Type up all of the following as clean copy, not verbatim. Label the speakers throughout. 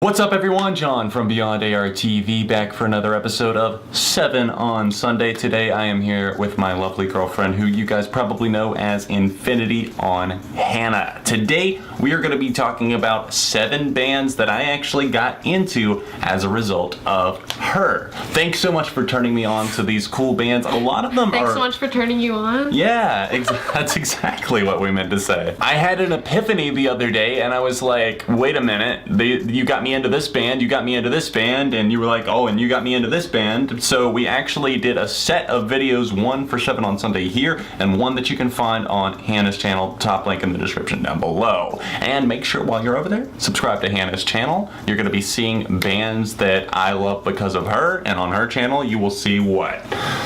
Speaker 1: What's up everyone, John from Beyond ARTV back for another episode of 7 on Sunday. Today I am here with my lovely girlfriend who you guys probably know as Infinity on Hannah. Today we are going to be talking about 7 bands that I actually got into as a result of her. Thanks so much for turning me on to these cool bands. A lot of them
Speaker 2: Thanks so much for turning you on.
Speaker 1: Yeah, that's exactly what we meant to say. I had an epiphany the other day and I was like, wait a minute, you got me into this band, you got me into this band, and you were like, oh, and you got me into this band. So we actually did a set of videos, one for 7 on Sunday here, and one that you can find on Hannah's channel, top link in the description down below. And make sure while you're over there, subscribe to Hannah's channel. You're gonna be seeing bands that I love because of her, and on her channel you will see what?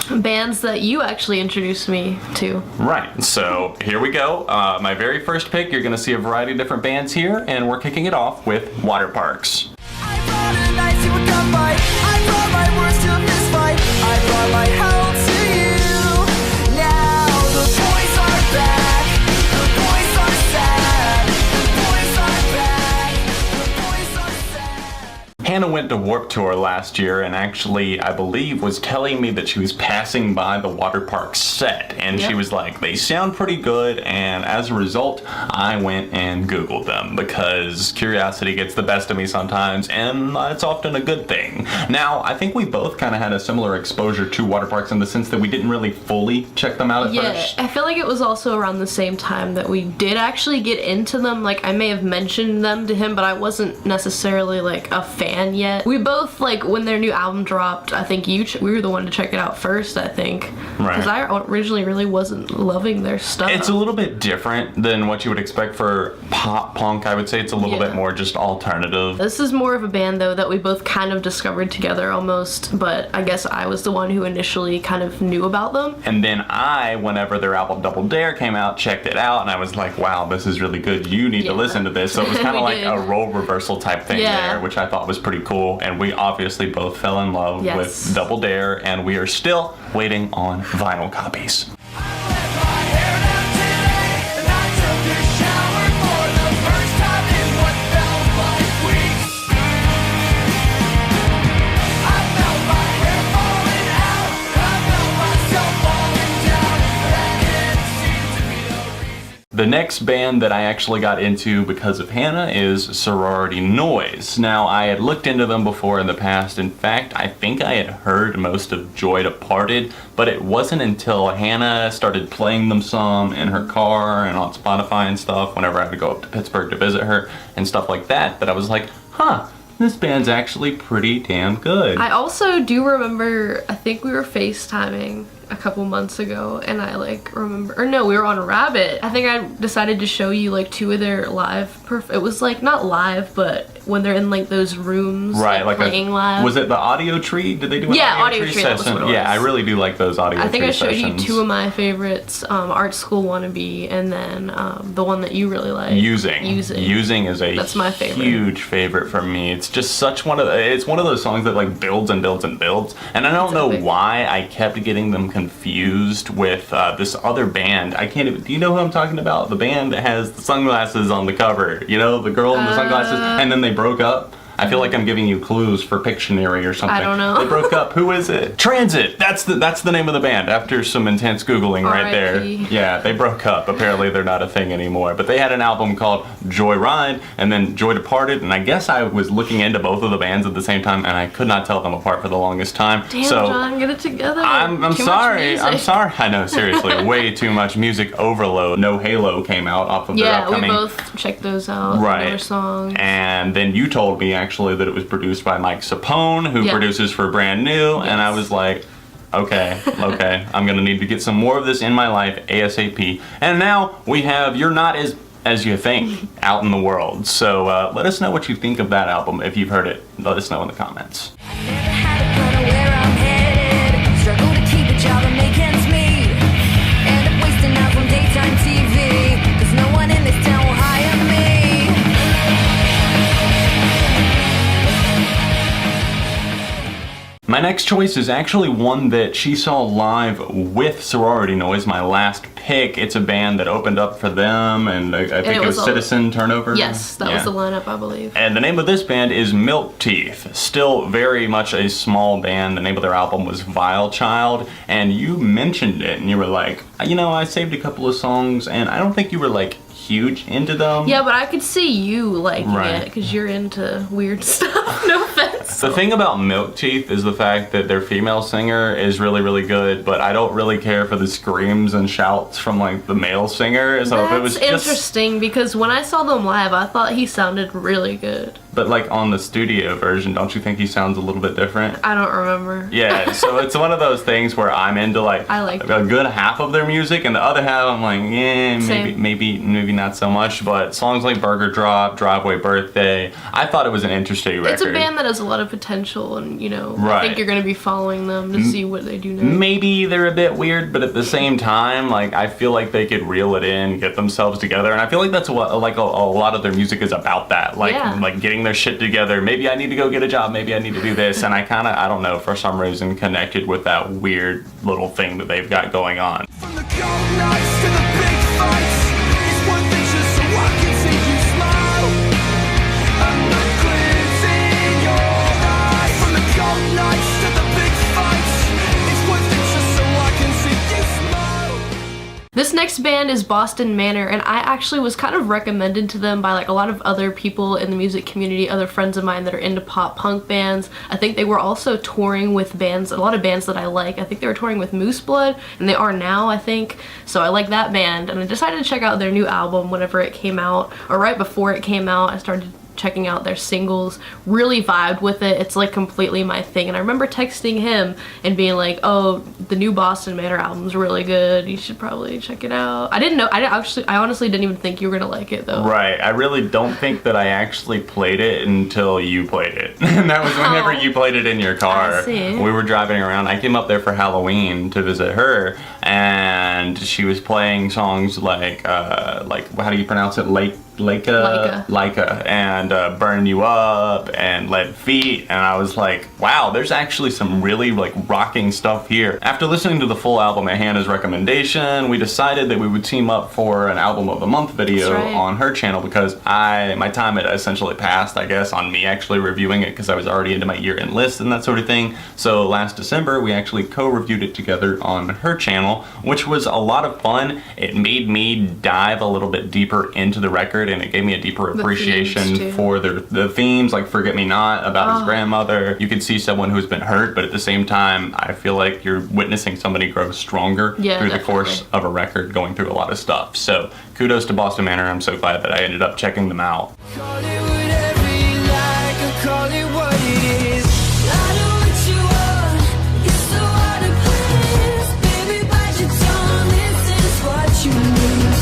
Speaker 2: Bands that you actually introduced me to. Right,
Speaker 1: so here we go. My very first pick, you're gonna see a variety of different bands here, and we're kicking it off with WATERPARKS.
Speaker 3: I brought a knife to a gunfight. I brought my words to a fist fight. I brought my hell to you. Now the boys are back. The boys are sad. The boys are back. The boys are sad.
Speaker 1: Hannah went to Warped Tour last year and actually, I believe, was telling me that she was passing by the WATERPARKS set, and she was like, they sound pretty good, and as a result, I went and Googled them because curiosity gets the best of me sometimes, and it's often a good thing. Now, I think we both kind of had a similar exposure to WATERPARKS in the sense that we didn't really fully check them out at first.
Speaker 2: Yeah, I feel like it was also around the same time that we did actually get into them. Like, I may have mentioned them to him, but I wasn't necessarily like a fan yet. We both, like, when their new album dropped, I think we were the one to check it out first, I think.
Speaker 1: Right.
Speaker 2: Because I originally really wasn't loving their stuff.
Speaker 1: It's a little bit different than what you would expect for pop punk. I would say it's a little bit more just alternative.
Speaker 2: This is more of a band though that we both kind of discovered together almost, but I guess I was the one who initially kind of knew about them.
Speaker 1: And then whenever their album Double Dare came out, checked it out, and I was like, wow, this is really good. You need to listen to this. So it was kind of like a role reversal type thing there, which I thought was pretty cool. And we obviously both fell in love with Double Dare, and we are still waiting on vinyl copies. The next band that I actually got into because of Hannah is Sorority Noise. Now, I had looked into them before in the past. In fact, I think I had heard most of Joy Departed, but it wasn't until Hannah started playing them some in her car and on Spotify and stuff whenever I would go up to Pittsburgh to visit her and stuff like that, that I was like, huh, this band's actually pretty damn good.
Speaker 2: I also do remember, I think we were FaceTiming a couple months ago, and I we were on Rabbit. I think I decided to show you like 2 of their live it was like not live, but when they're in like those rooms,
Speaker 1: right, like
Speaker 2: playing live.
Speaker 1: Was it the Audio Tree? Did they do an Audio Tree session? Yeah, I really do like those Audio Tree sessions.
Speaker 2: I think I showed you 2 of my favorites, Art School Wannabe, and then the one that you really like. Using is
Speaker 1: that's my favorite. Huge favorite for me. It's just such it's one of those songs that like builds and builds and builds, and I don't know why I kept getting them confused with this other band. I can't even, do you know who I'm talking about? The band that has the sunglasses on the cover, you know, the girl in the sunglasses, and then they broke up. I feel like I'm giving you clues for Pictionary or something.
Speaker 2: I don't know.
Speaker 1: They broke up. Who is it? Transit! That's the name of the band after some intense Googling right there. Yeah, they broke up. Apparently they're not a thing anymore. But they had an album called Joyride and then Joy Departed, and I guess I was looking into both of the bands at the same time and I could not tell them apart for the longest time.
Speaker 2: Damn, so, John, get it together.
Speaker 1: I'm sorry. I'm sorry. I know, seriously. Way too much music overload. No Halo came out off of their upcoming...
Speaker 2: Yeah, we both checked those out.
Speaker 1: Right.
Speaker 2: Their songs.
Speaker 1: And then you told me actually that it was produced by Mike Sapone, who produces for Brand New, and I was like, okay, I'm gonna need to get some more of this in my life ASAP. And now we have You're Not As You Think out in the world. So let us know what you think of that album. If you've heard it, let us know in the comments. My next choice is actually one that she saw live with Sorority Noise, my last pick. pick, it's a band that opened up for them, and I think it was Citizen Turnover.
Speaker 2: Yes, that was the lineup, I believe.
Speaker 1: And the name of this band is Milk Teeth. Still very much a small band. The name of their album was Vile Child, and you mentioned it, and you were like, you know, I saved a couple of songs, and I don't think you were like huge into them.
Speaker 2: Yeah, but I could see you liking it because you're into weird stuff. No offense.
Speaker 1: The thing about Milk Teeth is the fact that their female singer is really, really good, but I don't really care for the screams and shouts from like the male singer. So
Speaker 2: That's
Speaker 1: if it was
Speaker 2: interesting because when I saw them live, I thought he sounded really good.
Speaker 1: But like on the studio version, don't you think he sounds a little bit different?
Speaker 2: I don't remember.
Speaker 1: Yeah, so it's one of those things where I'm into like
Speaker 2: I like
Speaker 1: a good half of their music, and the other half I'm like, maybe not so much. But songs like Burger Drop, Driveway Birthday, I thought it was an interesting record.
Speaker 2: It's a band that has a lot of potential, and you know, I think you're gonna be following them to see what they do next.
Speaker 1: Maybe they're a bit weird, but at the same time, like I feel like they could reel it in, get themselves together, and I feel like that's what like a lot of their music is about. That like getting their shit together. Maybe I need to go get a job. Maybe I need to do this, and I don't know, for some reason connected with that weird little thing that they've got going on.
Speaker 3: From the cold nights to the big fights, it's one thing just so I can see you smile. And the glitters in your eyes. From the cold nights to the big fights, it's one thing just so I can see you smile.
Speaker 2: This next band is Boston Manor, and I actually was kind of recommended to them by like a lot of other people in the music community, other friends of mine that are into pop punk bands. I think they were also touring with bands, a lot of bands that I like. I think they were touring with Moose Blood, and they are now, I think. So I like that band, and I decided to check out their new album whenever it came out, or right before it came out. I started checking out their singles, really vibed with it. It's like completely my thing. And I remember texting him and being like, oh, the new Boston Manor album's really good. You should probably check it out. I didn't know, I honestly didn't even think you were gonna like it though.
Speaker 1: Right, I really don't think that I actually played it until you played it. And that was whenever you played it in your car.
Speaker 2: I see.
Speaker 1: We were driving around. I came up there for Halloween to visit her, and she was playing songs like how do you pronounce it? Leica, and Burn You Up, and Lead Feet, and I was like, wow, there's actually some really like rocking stuff here. After listening to the full album at Hannah's recommendation, we decided that we would team up for an album of the month video on her channel, because my time had essentially passed, I guess, on me actually reviewing it, because I was already into my year-end list and that sort of thing. So last December, we actually co-reviewed it together on her channel, which was a lot of fun. It made me dive a little bit deeper into the record, and it gave me a deeper appreciation for the themes, like Forget Me Not, about his grandmother. You could see someone who's been hurt, but at the same time, I feel like you're witnessing somebody grow stronger through the course of a record, going through a lot of stuff. So kudos to Boston Manor. I'm so glad that I ended up checking them out.
Speaker 3: Call it whatever you like, or call it what it is. I know what you want, it's so hard to please. Baby, bite your tongue, this is what you need.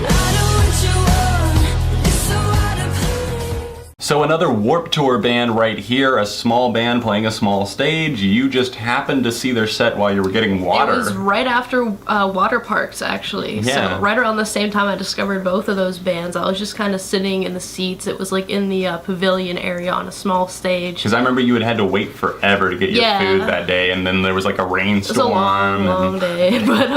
Speaker 3: I know what you want, it's so hard to please.
Speaker 1: So another Warped Tour band right here, a small band playing a small stage. You just happened to see their set while you were getting water.
Speaker 2: It was right after WATERPARKS, actually.
Speaker 1: Yeah.
Speaker 2: So right around the same time I discovered both of those bands. I was just kind of sitting in the seats. It was like in the pavilion area on a small stage.
Speaker 1: Because I remember you had to wait forever to get your food that day, and then there was like a rainstorm.
Speaker 2: It was a long day, but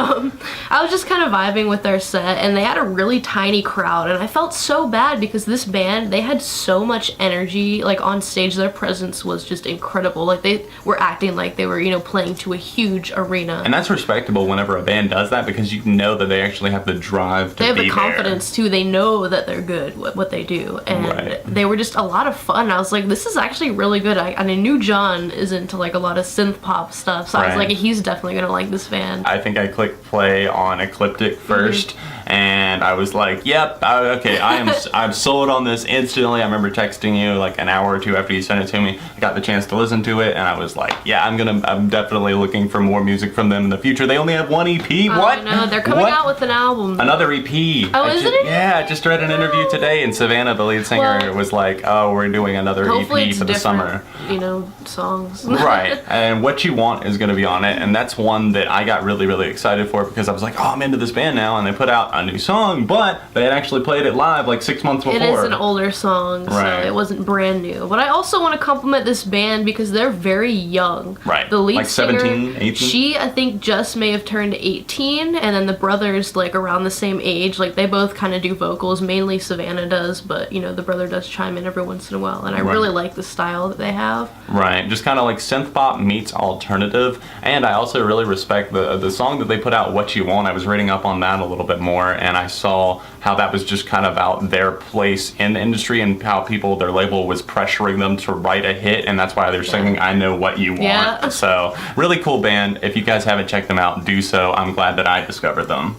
Speaker 2: I was just kind of vibing with their set, and they had a really tiny crowd, and I felt so bad because this band, they had so much energy, like on stage. Their presence was just incredible. Like they were acting like they were, you know, playing to a huge arena.
Speaker 1: And that's respectable whenever a band does that, because you know that they actually have the drive to be there.
Speaker 2: They have the confidence too. They know that they're good at what they do, and they were just a lot of fun. I was like, this is actually really good. And I knew John is into like a lot of synth pop stuff, so I was like, he's definitely gonna like this band.
Speaker 1: I think I clicked play on Ecliptic first, and I was like, yep, okay, I'm sold on this instantly. I remember texting you like an hour or two after you sent it to me. I got the chance to listen to it, and I was like, yeah, I'm definitely looking for more music from them in the future. They only have one EP. What?
Speaker 2: No, they're coming out with an album.
Speaker 1: Another EP.
Speaker 2: Oh, is it?
Speaker 1: Yeah, I just read an interview today, and Savannah, the lead singer, was like, oh, we're doing another EP for the summer.
Speaker 2: You know, songs.
Speaker 1: Right, and What You Want is going to be on it, and that's one that I got really, really excited for, because I was like, oh, I'm into this band now, and they put out a new song, but they had actually played it live like 6 months before.
Speaker 2: It is an older song, so
Speaker 1: Right.
Speaker 2: it wasn't brand new. But I also want to compliment this band because they're very young.
Speaker 1: Right.
Speaker 2: The lead
Speaker 1: Like
Speaker 2: singer,
Speaker 1: 17, 18?
Speaker 2: she I think just may have turned 18, and then the brothers like around the same age. Like they both kind of do vocals. Mainly Savannah does, but you know the brother does chime in every once in a while, and I really like the style that they have.
Speaker 1: Right, just kind of like synth pop meets alternative, and I also really respect the song that they put out, What You Want. I was reading up on that a little bit more, and I saw how that was just kind of about their place in the industry and how their label was pressuring them to write a hit, and that's why they're singing I Know What You Want.
Speaker 2: Yeah.
Speaker 1: So, really cool band. If you guys haven't checked them out, do so. I'm glad that I discovered them.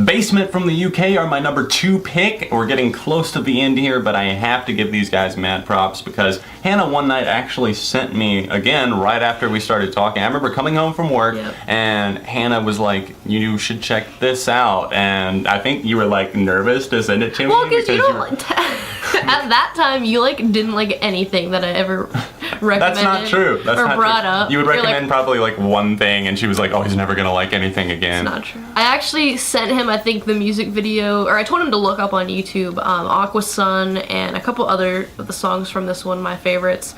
Speaker 1: Basement from the UK are my number 2 pick. We're getting close to the end here, but I have to give these guys mad props because Hannah one night actually sent me, again, right after we started talking. I remember coming home from work and Hannah was like, you should check this out. And I think you were like nervous to send it to me.
Speaker 2: Well, because you don't at that time you like didn't like anything that I ever recommended.
Speaker 1: That's not true. That's
Speaker 2: or
Speaker 1: not
Speaker 2: brought
Speaker 1: true.
Speaker 2: up.
Speaker 1: You would
Speaker 2: You're
Speaker 1: recommend probably like one thing, and she was like, "Oh, he's never gonna like anything again."
Speaker 2: It's not true. I actually sent him, I think, the music video, or I told him to look up on YouTube, Aqua Sun and a couple other of the songs from this one, my favorites.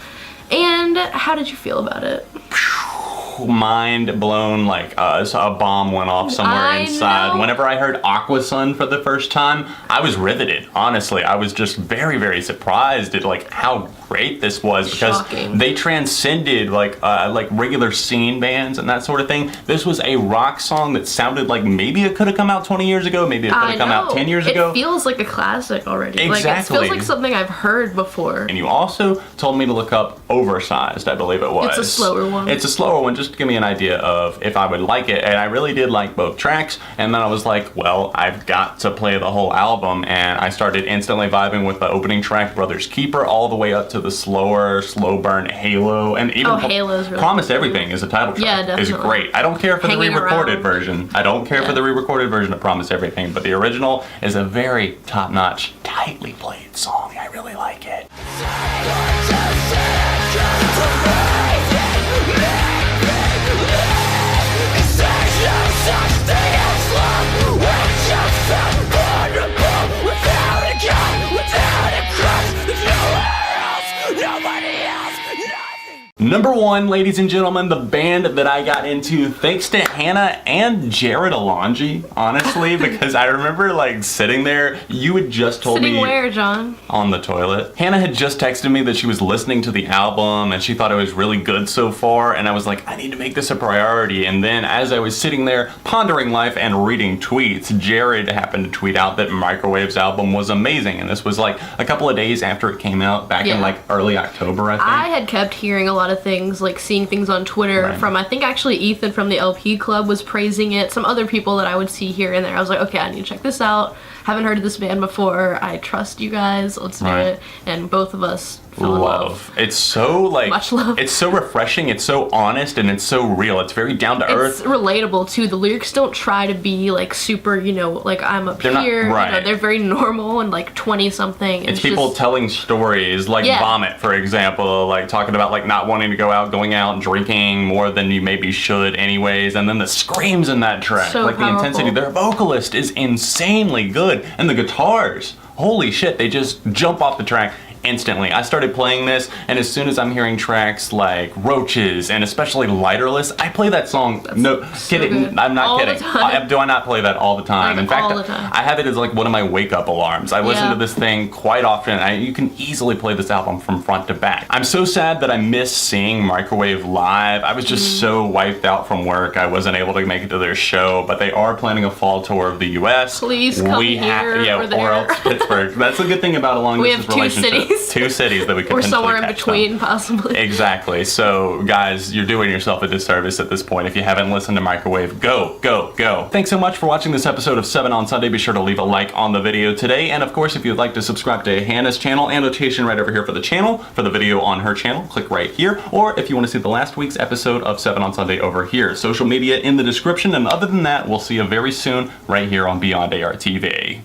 Speaker 2: And how did you feel about it?
Speaker 1: Mind blown, like a bomb went off somewhere
Speaker 2: I
Speaker 1: inside.
Speaker 2: know.
Speaker 1: Whenever I heard Aqua Sun for the first time, I was riveted. Honestly, I was just very, very surprised at like how great this was because
Speaker 2: Shocking.
Speaker 1: they transcended like regular scene bands and that sort of thing. This was a rock song that sounded like maybe it could have come out 20 years ago, maybe it could have come out 10 years ago.
Speaker 2: It feels like a classic already.
Speaker 1: Exactly.
Speaker 2: Like, it feels like something I've heard before.
Speaker 1: And you also told me to look up Oversized, I believe it was.
Speaker 2: It's a slower one.
Speaker 1: It's a slower one, just to give me an idea of if I would like it. And I really did like both tracks. And then I was like, well, I've got to play the whole album. And I started instantly vibing with the opening track, Brother's Keeper, all the way up to the slow burn Halo. And even
Speaker 2: Halo's really
Speaker 1: Promise
Speaker 2: cool.
Speaker 1: Everything is a title track.
Speaker 2: Yeah, definitely.
Speaker 1: Is great. I don't care for
Speaker 2: Hanging
Speaker 1: the re-recorded
Speaker 2: Around.
Speaker 1: version. I don't care for the re-recorded version of Promise Everything. But the original is a very top-notch, tightly played song. I really like it. Number 1, ladies and gentlemen, the band that I got into thanks to Hannah and Jared Alonji, honestly, because I remember like sitting there, you had just told me
Speaker 2: where, John?
Speaker 1: On the toilet. Hannah had just texted me that she was listening to the album and she thought it was really good so far, and I was like, I need to make this a priority. And then as I was sitting there pondering life and reading tweets, Jared happened to tweet out that Microwave's album was amazing, and this was like a couple of days after it came out back in like early October, I think.
Speaker 2: I had kept hearing a lot of things, like seeing things on Twitter from, I think actually Ethan from the LP Club was praising it, some other people that I would see here and there. I was like, okay, I need to check this out. Haven't heard of this band before. I trust you guys. Let's do it. And both of us fell in love.
Speaker 1: It's so like
Speaker 2: Much love.
Speaker 1: It's so refreshing. It's so honest and it's so real. It's very down to earth.
Speaker 2: It's relatable too. The lyrics don't try to be like super, you know, like I'm up
Speaker 1: They're not-
Speaker 2: here.
Speaker 1: right.
Speaker 2: You know, they're very normal and like 20 something.
Speaker 1: It's people telling stories, like Vomit, for example, like talking about like not wanting to go out, going out and drinking more than you maybe should anyways, and then the screams in that track,
Speaker 2: So
Speaker 1: like
Speaker 2: powerful.
Speaker 1: the intensity. Their vocalist is insanely good, and the guitars, holy shit, they just jump off the track instantly. I started playing this, and as soon as I'm hearing tracks like Roaches and especially Lighterless, I play that song. Kidding. I'm not
Speaker 2: All
Speaker 1: kidding.
Speaker 2: the time.
Speaker 1: Do I not play that all the time?
Speaker 2: Like,
Speaker 1: In fact,
Speaker 2: all the time.
Speaker 1: I have it as like one of my wake-up alarms. I listen to this thing quite often. You can easily play this album from front to back. I'm so sad that I miss seeing Microwave live. I was just so wiped out from work. I wasn't able to make it to their show, but they are planning a fall tour of the U.S.
Speaker 2: Please come here or there.
Speaker 1: or else Pittsburgh. That's the good thing about a long
Speaker 2: We
Speaker 1: distance
Speaker 2: have two
Speaker 1: relationship.
Speaker 2: cities. cities.
Speaker 1: 2 cities that we could
Speaker 2: Or
Speaker 1: potentially
Speaker 2: somewhere in
Speaker 1: catch
Speaker 2: between,
Speaker 1: them.
Speaker 2: possibly.
Speaker 1: Exactly. So, guys, you're doing yourself a disservice at this point. If you haven't listened to Microwave, go, go, go. Thanks so much for watching this episode of 7 on Sunday. Be sure to leave a like on the video today. And of course, if you'd like to subscribe to Hannah's channel, annotation right over here for the channel, for the video on her channel, click right here. Or if you want to see the last week's episode of 7 on Sunday over here. Social media in the description. And other than that, we'll see you very soon right here on Beyond ARTV.